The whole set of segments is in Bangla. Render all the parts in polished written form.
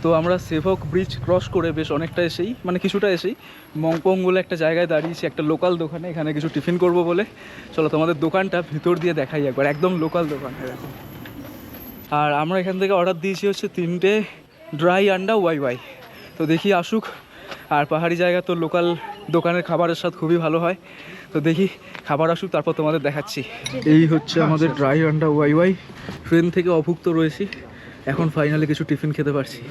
তো আমরা সেভক ব্রিজ ক্রস করে বেশ অনেকটা এসেই, মানে কিছুটা এসেই মংপং বলে একটা জায়গায় দাঁড়িয়েছি, একটা লোকাল দোকানে। এখানে কিছু টিফিন করব বলে। চলো তোমাদের দোকানটা ভিতর দিয়ে দেখাই একবার, একদম লোকাল দোকান এরকম। আর আমরা এখান থেকে অর্ডার দিয়েছি হচ্ছে 3টে ড্রাই আন্ডা ওয়াই ওয়াই। তো দেখি আসুক। আর পাহাড়ি জায়গা তো লোকাল দোকানের খাবারের স্বাদ খুবই ভালো হয়। তো দেখি খাবার আসুক, তারপর তোমাদের দেখাচ্ছি। এই হচ্ছে আমাদের ড্রাই আন্ডা ওয়াই ওয়াই। ট্রেন থেকে অভুক্ত রয়েছি, এখন ফাইনালি কিছু টিফিন খেতে পারছি।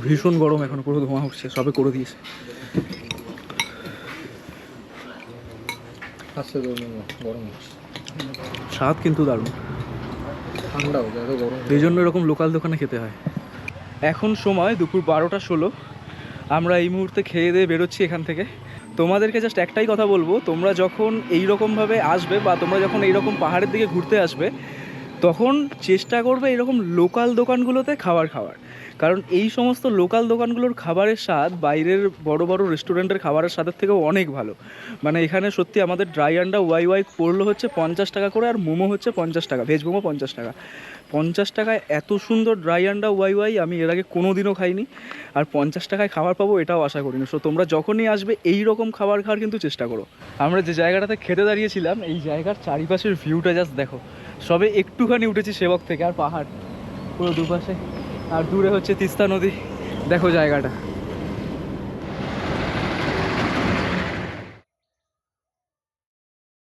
ভীষণ গরম, এখন পুরো ধোঁয়া উঠছে, সবে করে দিয়েছে। স্বাদ কিন্তু দারুণ, ঠান্ডাও গরম, এই জন্য এরকম লোকাল দোকানে খেতে হয়। এখন সময় দুপুর 12টা 16। আমরা এই মুহূর্তে খেয়ে দিয়ে বেরোচ্ছি এখান থেকে। তোমাদেরকে জাস্ট একটাই কথা বলবো, তোমরা যখন এইরকমভাবে আসবে বা তোমরা যখন এইরকম পাহাড়ের দিকে ঘুরতে আসবে, তখন চেষ্টা করবে এরকম লোকাল দোকানগুলোতে খাবার খাওয়ার। কারণ এই সমস্ত লোকাল দোকানগুলোর খাবারের স্বাদ বাইরের বড় বড় রেস্টুরেন্টের খাবারের স্বাদের থেকেও অনেক ভালো। মানে এখানে সত্যি আমাদের ড্রাই আন্ডা ওয়াই ওয়াই পড়লো হচ্ছে 50 টাকা করে, আর মোমো হচ্ছে 50 টাকা, ভেজ মোমো 50 টাকা। 50 টাকায় এত সুন্দর ড্রাই আন্ডা ওয়াই ওয়াই আমি এর আগে কোনো দিনও খাইনি। আর 50 টাকায় খাবার পাবো এটাও আশা করিনি। সো তোমরা যখনই আসবে এই রকম খাবার খাওয়ার কিন্তু চেষ্টা করো। আমরা যে জায়গাটাতে খেতে দাঁড়িয়েছিলাম, এই জায়গার চারিপাশের ভিউটা জাস্ট দেখো। সবে একটুখানি উঠেছি সেবক থেকে, আর পাহাড় পুরো দুপাশে, আর দূরে হচ্ছে তিস্তা নদী। দেখো জায়গাটা।